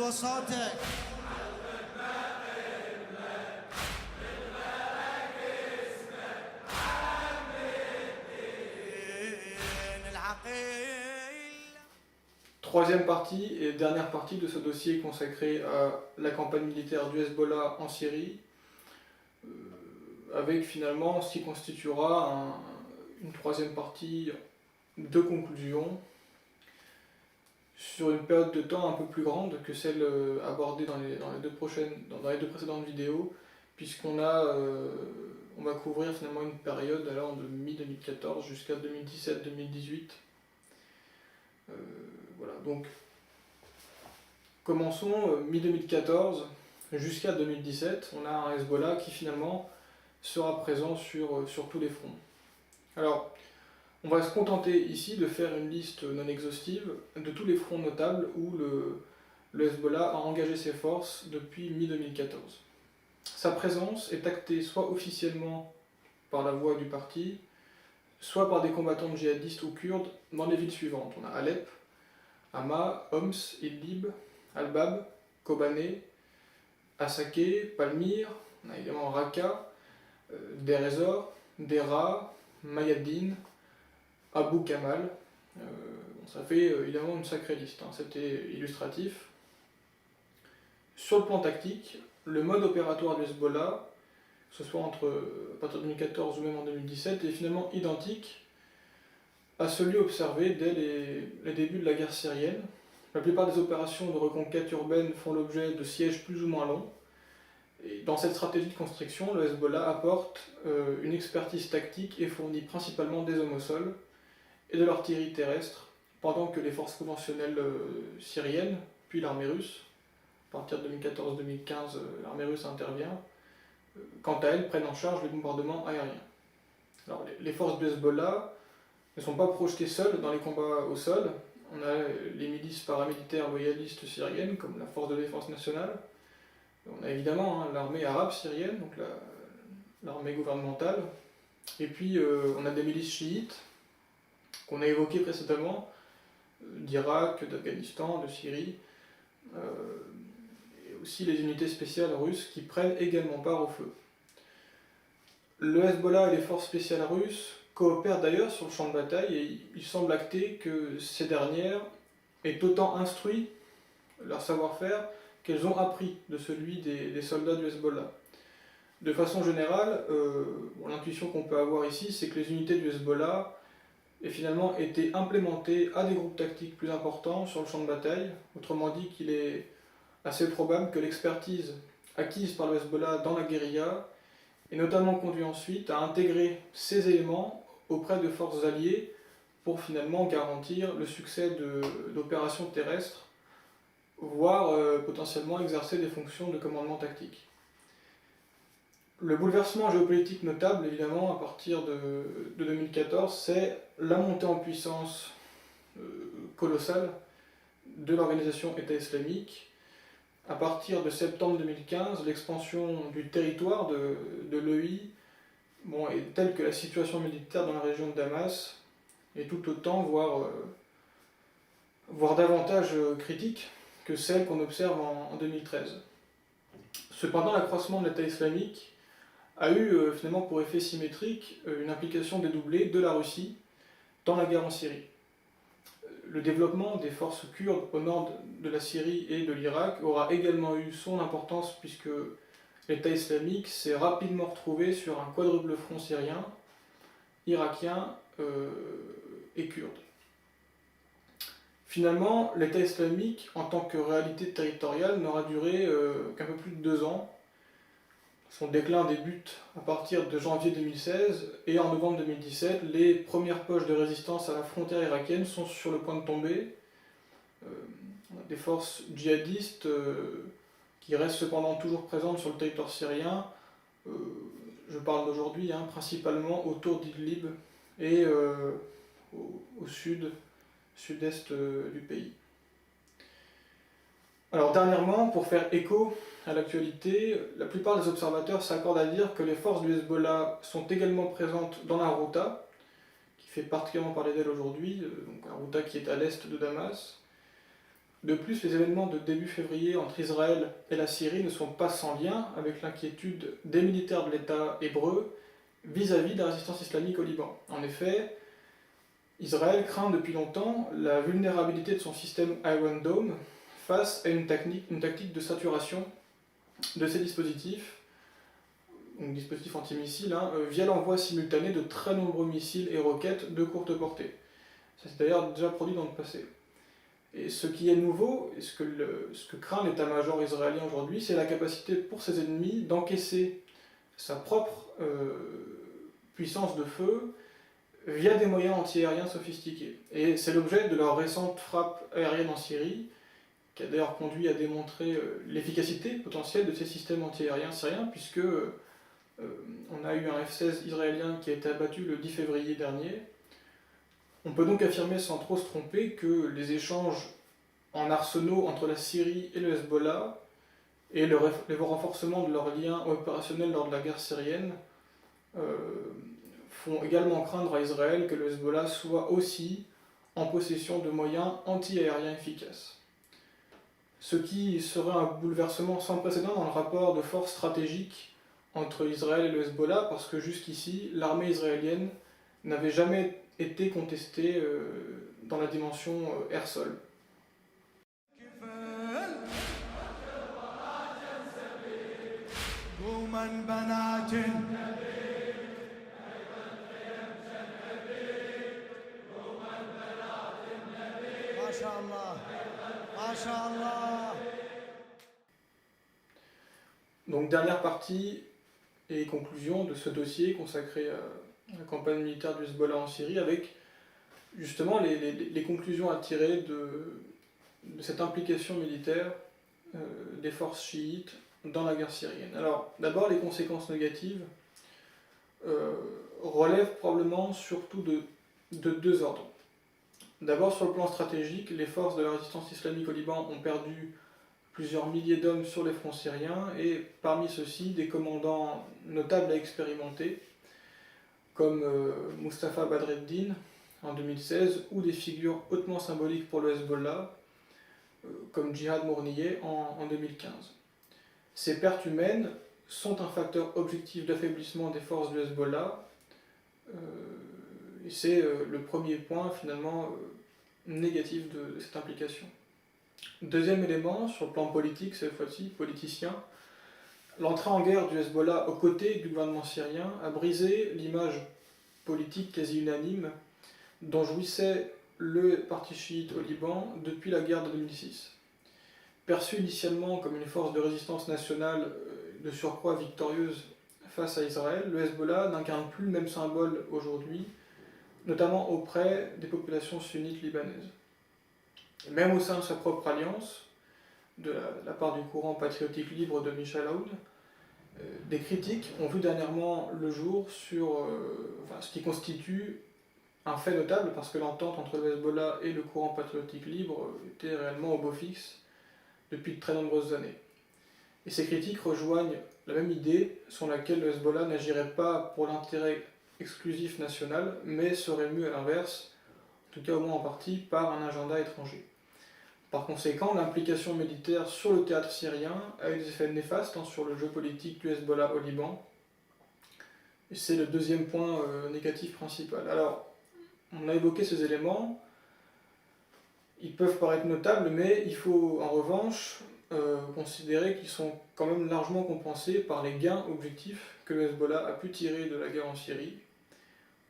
علو صوتك. Troisième partie et dernière partie de ce dossier consacré à la campagne militaire du Hezbollah en Syrie, avec finalement ce qui constituera une troisième partie de conclusion sur une période de temps un peu plus grande que celle abordée dans les deux précédentes vidéos, puisqu'on va couvrir finalement une période allant de mi-2014 jusqu'à 2017-2018. Voilà, donc commençons mi-2014 jusqu'à 2017, on a un Hezbollah qui finalement sera présent sur tous les fronts. Alors, on va se contenter ici de faire une liste non exhaustive de tous les fronts notables où le Hezbollah a engagé ses forces depuis mi-2014. Sa présence est actée soit officiellement par la voix du parti, soit par des combattants djihadistes ou kurdes dans les villes suivantes. On a Alep, Hama, Homs, Idlib, Al-Bab, Kobané, Hasakeh, Palmyre, on a également Raqqa, Deir ez-Zor, Deraa, Mayadin, Abu Kamal. Ça fait évidemment une sacrée liste, hein. C'était illustratif. Sur le plan tactique, le mode opératoire du Hezbollah, que ce soit à partir de 2014 ou même en 2017, est finalement identique à celui observé dès les débuts de la guerre syrienne. La plupart des opérations de reconquête urbaine font l'objet de sièges plus ou moins longs. Et dans cette stratégie de construction, le Hezbollah apporte une expertise tactique et fournit principalement des hommes au sol et de l'artillerie terrestre, pendant que les forces conventionnelles syriennes, puis l'armée russe, à partir de 2014-2015, l'armée russe intervient, quant à elles prennent en charge les bombardements aériens. Alors, les forces du Hezbollah ne sont pas projetées seules dans les combats au sol. On a les milices paramilitaires loyalistes syriennes, comme la Force de défense nationale. On a évidemment l'armée arabe syrienne, donc l'armée gouvernementale. Et puis on a des milices chiites, qu'on a évoquées précédemment, d'Irak, d'Afghanistan, de Syrie, et aussi les unités spéciales russes qui prennent également part au feu. Le Hezbollah et les forces spéciales russes coopèrent d'ailleurs sur le champ de bataille et il semble acté que ces dernières aient autant instruit leur savoir-faire qu'elles ont appris de celui des soldats du Hezbollah. De façon générale, l'intuition qu'on peut avoir ici, c'est que les unités du Hezbollah aient finalement été implémentées à des groupes tactiques plus importants sur le champ de bataille. Autrement dit, qu'il est assez probable que l'expertise acquise par le Hezbollah dans la guérilla ait notamment conduit ensuite à intégrer ces éléments auprès de forces alliées pour finalement garantir le succès d'opérations terrestres, voire potentiellement exercer des fonctions de commandement tactique. Le bouleversement géopolitique notable, évidemment, à partir de 2014, c'est la montée en puissance colossale de l'organisation État islamique. À partir de septembre 2015, l'expansion du territoire de l'EI est telle que la situation militaire dans la région de Damas est tout autant, voire davantage critique que celle qu'on observe en 2013. Cependant, l'accroissement de l'État islamique a eu finalement pour effet symétrique une implication dédoublée de la Russie dans la guerre en Syrie. Le développement des forces kurdes au nord de la Syrie et de l'Irak aura également eu son importance puisque l'État islamique s'est rapidement retrouvé sur un quadruple front syrien, irakien et kurde. Finalement, l'État islamique, en tant que réalité territoriale, n'aura duré qu'un peu plus de 2 ans. Son déclin débute à partir de janvier 2016 et en novembre 2017, les premières poches de résistance à la frontière irakienne sont sur le point de tomber. On a des forces djihadistes qui restent cependant toujours présentes sur le territoire syrien. Je parle d'aujourd'hui, principalement autour d'Idlib et au sud-est du pays. Alors dernièrement, pour faire écho à l'actualité, la plupart des observateurs s'accordent à dire que les forces du Hezbollah sont également présentes dans la Ghouta, qui fait particulièrement parler d'elle aujourd'hui, donc la Ghouta qui est à l'est de Damas. De plus, les événements de début février entre Israël et la Syrie ne sont pas sans lien avec l'inquiétude des militaires de l'État hébreu vis-à-vis de la résistance islamique au Liban. En effet, Israël craint depuis longtemps la vulnérabilité de son système Iron Dome face à une tactique de saturation de ces dispositifs, donc dispositifs antimissiles, via l'envoi simultané de très nombreux missiles et roquettes de courte portée. Ça s'est d'ailleurs déjà produit dans le passé. Et ce qui est nouveau, et ce que craint l'état-major israélien aujourd'hui, c'est la capacité pour ses ennemis d'encaisser sa propre puissance de feu via des moyens antiaériens sophistiqués. Et c'est l'objet de leur récente frappe aérienne en Syrie, qui a d'ailleurs conduit à démontrer l'efficacité potentielle de ces systèmes antiaériens syriens, puisque on a eu un F-16 israélien qui a été abattu le 10 février dernier. On peut donc affirmer sans trop se tromper que les échanges en arsenaux entre la Syrie et le Hezbollah et le renforcement de leurs liens opérationnels lors de la guerre syrienne font également craindre à Israël que le Hezbollah soit aussi en possession de moyens anti-aériens efficaces. Ce qui serait un bouleversement sans précédent dans le rapport de force stratégique entre Israël et le Hezbollah, parce que jusqu'ici, l'armée israélienne n'avait jamais été contestée dans la dimension air-sol. Donc dernière partie et conclusion de ce dossier consacré à la campagne militaire du Hezbollah en Syrie, avec justement les conclusions à tirer de cette implication militaire des forces chiites dans la guerre syrienne. Alors d'abord, les conséquences négatives relèvent probablement surtout de deux ordres. D'abord, sur le plan stratégique, les forces de la résistance islamique au Liban ont perdu plusieurs milliers d'hommes sur les fronts syriens, et parmi ceux-ci, des commandants notables à expérimenter, comme Mustafa Badreddin en 2016, ou des figures hautement symboliques pour le Hezbollah, comme Jihad Mourniyeh en 2015. Ces pertes humaines sont un facteur objectif d'affaiblissement des forces du Hezbollah, et c'est le premier point finalement négatif de cette implication. Deuxième élément, sur le plan politique cette fois-ci, politicien, l'entrée en guerre du Hezbollah aux côtés du gouvernement syrien a brisé l'image politique quasi unanime dont jouissait le parti chiite au Liban depuis la guerre de 2006. Perçu initialement comme une force de résistance nationale de surcroît victorieuse face à Israël, le Hezbollah n'incarne plus le même symbole aujourd'hui, notamment auprès des populations sunnites libanaises. Et même au sein de sa propre alliance, de la part du courant patriotique libre de Michel Aoun, des critiques ont vu dernièrement le jour sur ce qui constitue un fait notable, parce que l'entente entre le Hezbollah et le courant patriotique libre était réellement au beau fixe depuis de très nombreuses années. Et ces critiques rejoignent la même idée selon laquelle le Hezbollah n'agirait pas pour l'intérêt exclusif national, mais serait mu à l'inverse, en tout cas au moins en partie, par un agenda étranger. Par conséquent, l'implication militaire sur le théâtre syrien a eu des effets néfastes sur le jeu politique du Hezbollah au Liban. Et c'est le deuxième point négatif principal. Alors, on a évoqué ces éléments, ils peuvent paraître notables, mais il faut en revanche considérer qu'ils sont quand même largement compensés par les gains objectifs que le Hezbollah a pu tirer de la guerre en Syrie,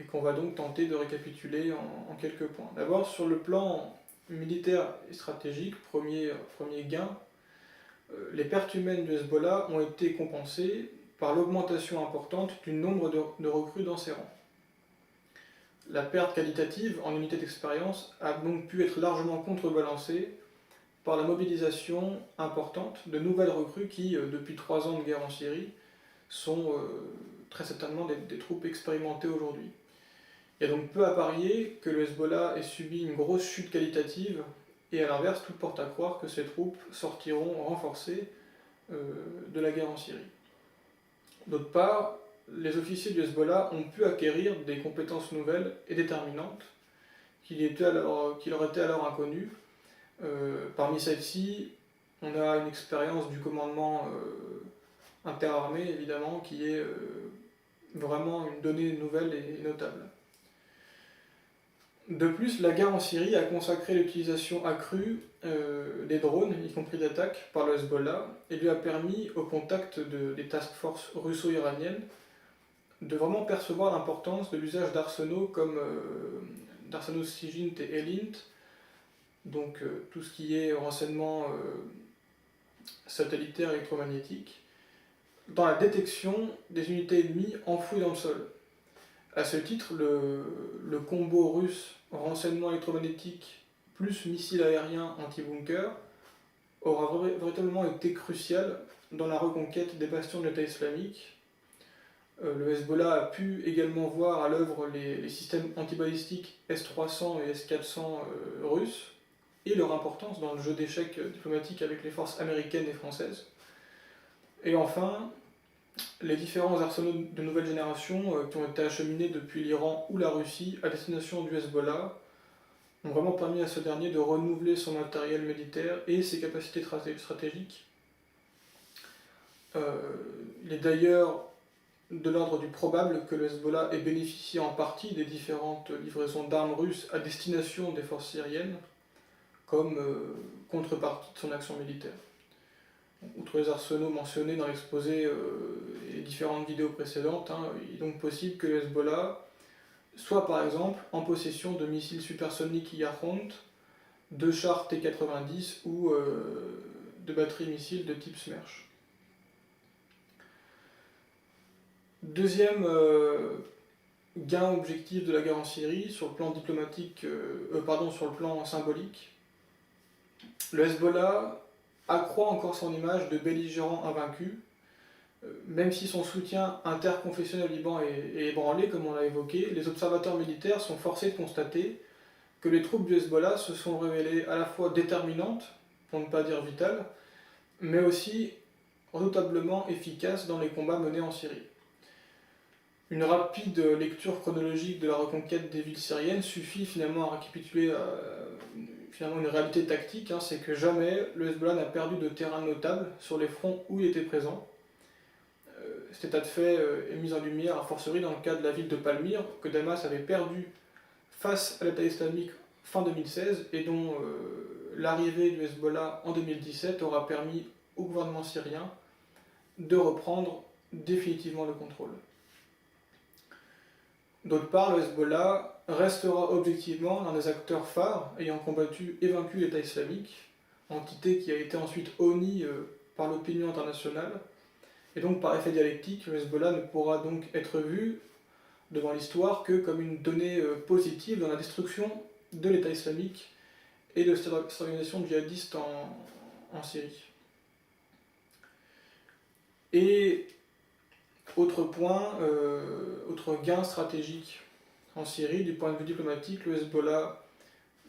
et qu'on va donc tenter de récapituler en quelques points. D'abord, sur le plan militaire et stratégique, premier gain, les pertes humaines du Hezbollah ont été compensées par l'augmentation importante du nombre de recrues dans ses rangs. La perte qualitative en unité d'expérience a donc pu être largement contrebalancée par la mobilisation importante de nouvelles recrues qui, depuis 3 ans de guerre en Syrie, sont très certainement des troupes expérimentées aujourd'hui. Il y a donc peu à parier que le Hezbollah ait subi une grosse chute qualitative, et à l'inverse, tout porte à croire que ces troupes sortiront renforcées de la guerre en Syrie. D'autre part, les officiers du Hezbollah ont pu acquérir des compétences nouvelles et déterminantes qui leur étaient alors inconnues, Parmi celles-ci, on a une expérience du commandement interarmé, évidemment, qui est vraiment une donnée nouvelle et notable. De plus, la guerre en Syrie a consacré l'utilisation accrue des drones, y compris d'attaque, par le Hezbollah, et lui a permis, au contact des task forces russo-iraniennes, de vraiment percevoir l'importance de l'usage d'arsenaux comme d'arsenaux SIGINT et ELINT, donc tout ce qui est renseignement satellitaire électromagnétique, dans la détection des unités ennemies enfouies dans le sol. A ce titre, le combo russe renseignement électromagnétique plus missile aérien anti-bunker aura véritablement été crucial dans la reconquête des bastions de l'État islamique. Le Hezbollah a pu également voir à l'œuvre les systèmes antibalistiques S-300 et S-400 russes et leur importance dans le jeu d'échecs diplomatique avec les forces américaines et françaises. Et enfin, les différents arsenaux de nouvelle génération qui ont été acheminés depuis l'Iran ou la Russie à destination du Hezbollah ont vraiment permis à ce dernier de renouveler son matériel militaire et ses capacités stratégiques. Il est d'ailleurs de l'ordre du probable que le Hezbollah ait bénéficié en partie des différentes livraisons d'armes russes à destination des forces syriennes, comme contrepartie de son action militaire. Outre les arsenaux mentionnés dans l'exposé et les différentes vidéos précédentes, il est donc possible que le Hezbollah soit par exemple en possession de missiles supersoniques Yahound, de chars T-90 ou de batteries missiles de type Smerch. Deuxième gain objectif de la guerre en Syrie, sur le plan diplomatique, sur le plan symbolique, le Hezbollah accroît encore son image de belligérant invaincu, même si son soutien interconfessionnel au Liban est ébranlé, comme on l'a évoqué, les observateurs militaires sont forcés de constater que les troupes du Hezbollah se sont révélées à la fois déterminantes, pour ne pas dire vitales, mais aussi redoutablement efficaces dans les combats menés en Syrie. Une rapide lecture chronologique de la reconquête des villes syriennes suffit finalement à récapituler une réalité tactique, c'est que jamais le Hezbollah n'a perdu de terrain notable sur les fronts où il était présent. Cet état de fait est mis en lumière, a fortiori dans le cas de la ville de Palmyre, que Damas avait perdu face à l'État islamique fin 2016 et dont l'arrivée du Hezbollah en 2017 aura permis au gouvernement syrien de reprendre définitivement le contrôle. D'autre part, le Hezbollah restera objectivement l'un des acteurs phares ayant combattu et vaincu l'État islamique, entité qui a été ensuite honnie par l'opinion internationale, et donc par effet dialectique, le Hezbollah ne pourra donc être vu devant l'histoire que comme une donnée positive dans la destruction de l'État islamique et de cette organisation djihadiste en Syrie. Et autre point, autre gain stratégique en Syrie, du point de vue diplomatique, le Hezbollah,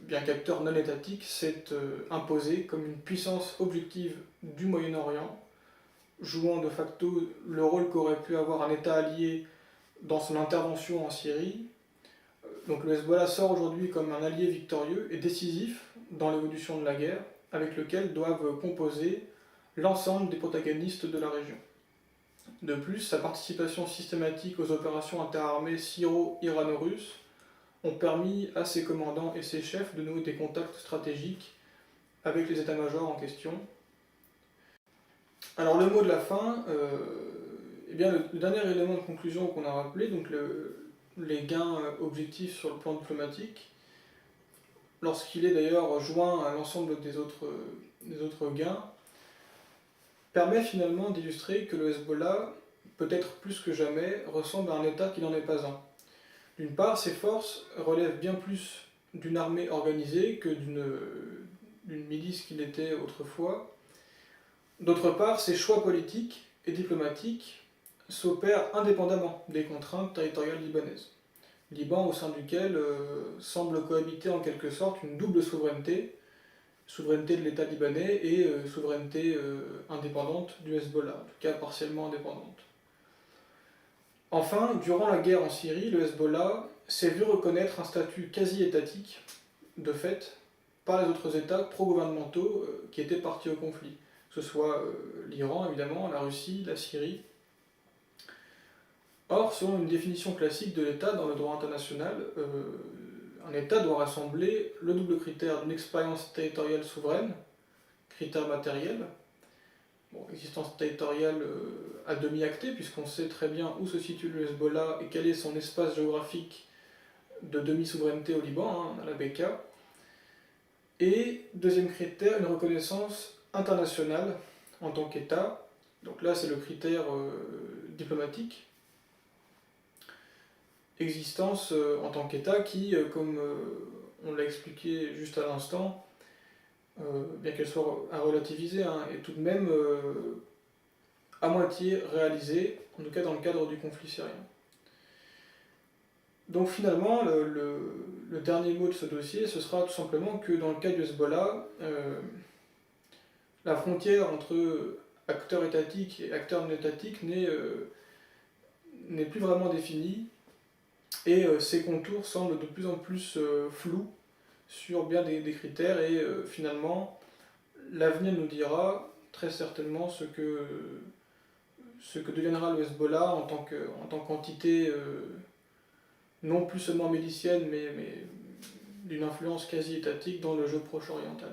bien qu'acteur non étatique, s'est imposé comme une puissance objective du Moyen-Orient, jouant de facto le rôle qu'aurait pu avoir un État allié dans son intervention en Syrie. Donc le Hezbollah sort aujourd'hui comme un allié victorieux et décisif dans l'évolution de la guerre, avec lequel doivent composer l'ensemble des protagonistes de la région. De plus, sa participation systématique aux opérations interarmées syro-irano-russes ont permis à ses commandants et ses chefs de nouer des contacts stratégiques avec les états-majors en question. Alors le mot de la fin, le dernier élément de conclusion qu'on a rappelé, donc les gains objectifs sur le plan diplomatique, lorsqu'il est d'ailleurs joint à l'ensemble des autres gains, permet finalement d'illustrer que le Hezbollah, peut-être plus que jamais, ressemble à un État qui n'en est pas un. D'une part, ses forces relèvent bien plus d'une armée organisée que d'une milice qu'il était autrefois. D'autre part, ses choix politiques et diplomatiques s'opèrent indépendamment des contraintes territoriales libanaises. Liban au sein duquel semble cohabiter en quelque sorte une double souveraineté de l'État libanais et souveraineté indépendante du Hezbollah, en tout cas partiellement indépendante. Enfin, durant la guerre en Syrie, le Hezbollah s'est vu reconnaître un statut quasi-étatique, de fait, par les autres États pro-gouvernementaux qui étaient partis au conflit, que ce soit l'Iran évidemment, la Russie, la Syrie. Or, selon une définition classique de l'État dans le droit international, un État doit rassembler le double critère d'une expérience territoriale souveraine, critère matériel, existence territoriale à demi actée, puisqu'on sait très bien où se situe le Hezbollah et quel est son espace géographique de demi-souveraineté au Liban, à la Beka. Et deuxième critère, une reconnaissance internationale en tant qu'État. Donc là, c'est le critère diplomatique. Existence en tant qu'État qui, comme on l'a expliqué juste à l'instant, bien qu'elle soit à relativiser, est tout de même à moitié réalisée, en tout cas dans le cadre du conflit syrien. Donc finalement, le dernier mot de ce dossier, ce sera tout simplement que dans le cas du Hezbollah, la frontière entre acteurs étatiques et acteurs non étatiques n'est plus vraiment définie, et ses contours semblent de plus en plus flous sur bien des critères, et finalement, l'avenir nous dira très certainement ce que deviendra le Hezbollah en tant qu'entité non plus seulement milicienne, mais d'une influence quasi étatique dans le jeu proche-oriental.